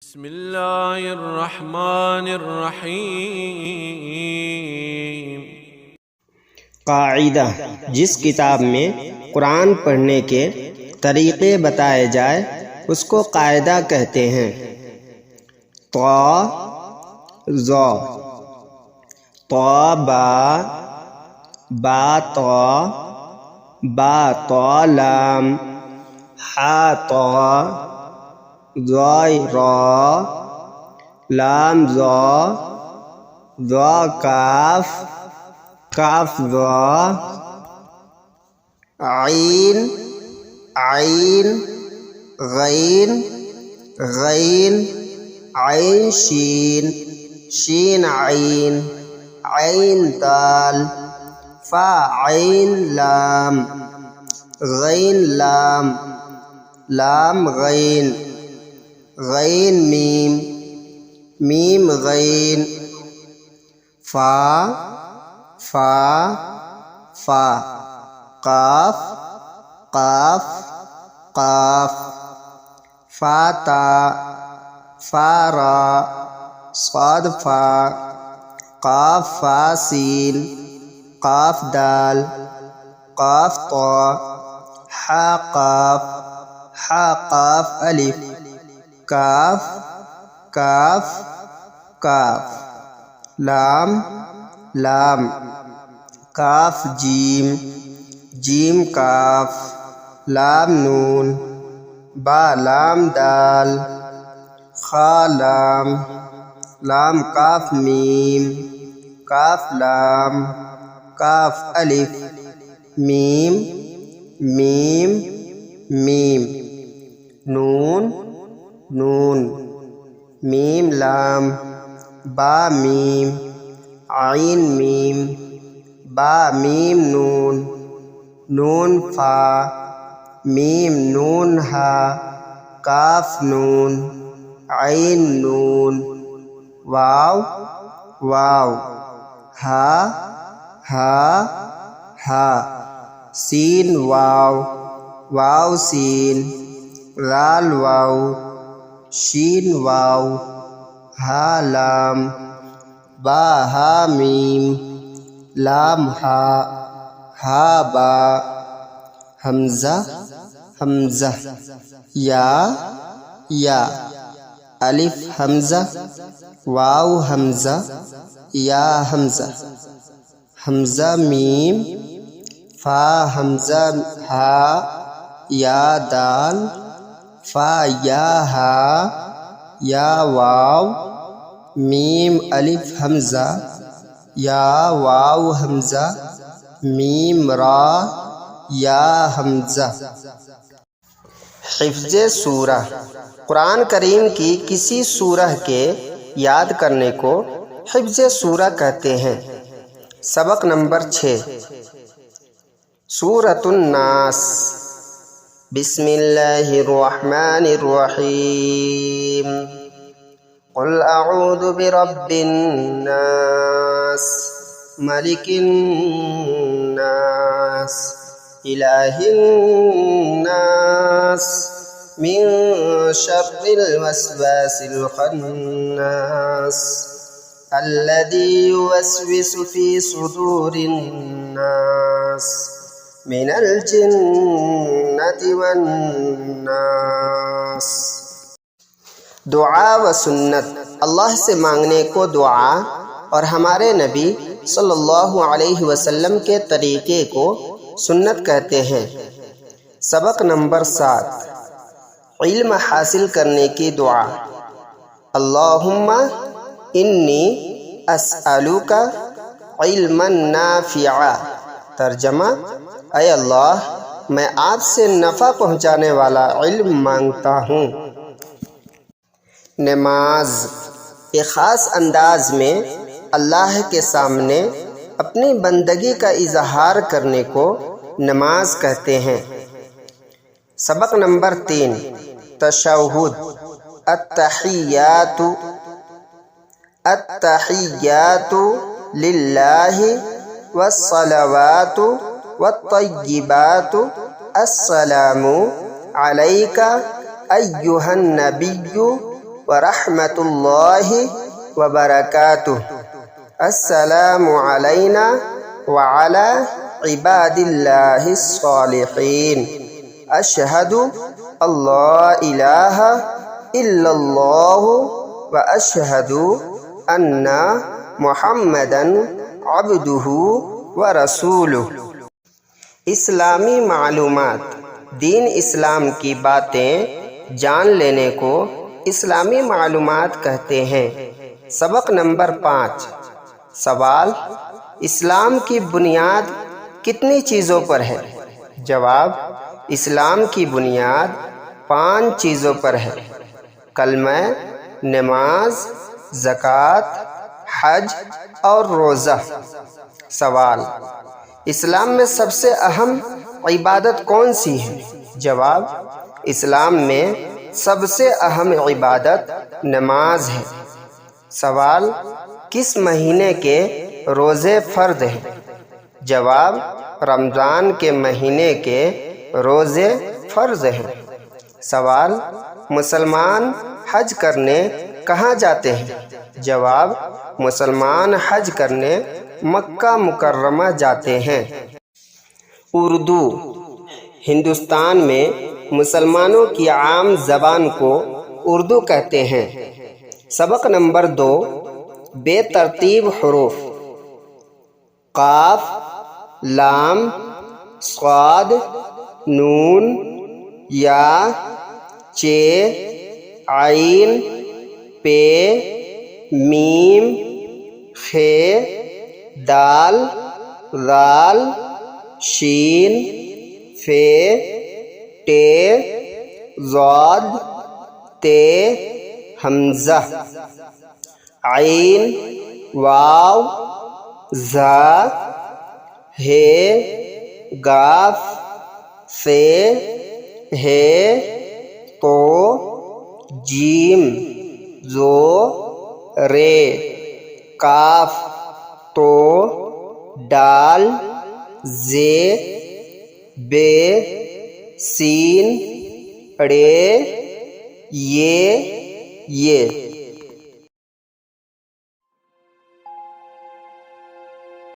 बिस्मिल्लाहिर्रहमानिर्रहीम। कायदा, जिस किताब में कुरान पढ़ने के तरीक़े बताए जाए उसको कायदा कहते हैं। बा लाम, हा लाम काफ आइन गैन आइन शीन आइन दाल फा आइन लाम गैन लाम गैन मीम गैन फा काफ फाता फारा साद फा काफ फासीन काफ दाल काफ ता हा काफ अलिफ काफ लाम काफ जीम काफ लाम नून बा लाम दाल खा लाम काफ मीम काफ लाम काफ अलिफ मीम नून मीम लाम बा मीम आइन मीम बा मीम नून फा मीम नून हा काफ नून आइन नून वाव हा सीन वाव सीन लाल वाव शीन वाव हा लाम बा हा मीम लाम हा बा हमजा या अलिफ हमजा वाव हमजा या हमजा मीम फा हमजा हा या दाल फा या हा या वाव मीम अलिफ हमजा या वाव हमजा मीम रा या हमजा। हिफ्ज़े सूरह, कुरान करीम की किसी सूरह के याद करने को हिफ्ज़े सूरह कहते हैं। सबक नंबर 6 सूरतुन नास। बिस्मिल्लाहिर्रहमानिर्रहीम। क़ुल अऊज़ु बिरब्बिन नास मलिकिन नास इलाहिन नास मिन शर्रिल वस्वासिल खन्नास अल्लज़ी युवस्विसु फ़ी सुदूरिन नास मिनल जिन्नति वन नास। दुआ व सुन्नत, अल्लाह से मांगने को दुआ और हमारे नबी सल्लल्लाहु अलैहि वसल्लम के तरीक़े को सुन्नत कहते हैं। सबक नंबर 7 इल्म हासिल करने की दुआ। अल्लाहुम्मा इन्नी अस्अलुका इल्मन नाफ़िआ। तर्जमा, ऐ अल्लाह, मैं आपसे नफ़ा पहुँचाने वाला इल्म मांगता हूँ। नमाज, एक ख़ास अंदाज में अल्लाह के सामने अपनी बंदगी का इजहार करने को नमाज कहते हैं। सबक नंबर 3 तशहुद। अत्तहियातु लिल्लाहि वस्सलावातु वत्तय्यिबातु अस्सलामु अलैका अय्युहन नबिय्यु व रहमतुल्लाहि व बरकातुहू। अस्सलामु अलैना व अला इबादिल्लाहिस सालिहीन। अशहदु अल्ला इलाहा इल्लल्लाहु व अशहदु अन्ना मुहम्मदन अब्दुहु व रसूलुहु। इस्लामी मालूमात, दीन इस्लाम की बातें जान लेने को इस्लामी मालूमात कहते हैं। सबक नंबर 5। सवाल: इस्लाम की बुनियाद कितनी चीज़ों पर है? जवाब: इस्लाम की बुनियाद 5 चीज़ों पर है। कलमा, नमाज, ज़कात, हज और रोज़ा। सवाल: इस्लाम में सबसे अहम इबादत कौन सी है? जवाब: इस्लाम में सबसे अहम इबादत नमाज है। सवाल: किस महीने के रोज़े फ़र्द हैं? जवाब: रमज़ान के महीने के रोज़े फ़र्ज हैं। सवाल: मुसलमान हज करने कहाँ जाते हैं? जवाब: मुसलमान हज करने मक्का मुकर्रमा जाते हैं। उर्दू। हिंदुस्तान में मुसलमानों की आम ज़बान को उर्दू कहते हैं। सबक नंबर 2। बेतरतीब हुरूफ। काफ, लाम, स्वाद, नून, या, चे, आइन, पे, मीम, खे, दाल, राल, शीन, फे, टे, ज़ाद, ते, हमज़ा, आइन, वाव, ज़ा, हे, गाफ, से, हे, तो, जीम, जो, रे, काफ, तो, डाल, जे, बे, सीन, ड़े, ये।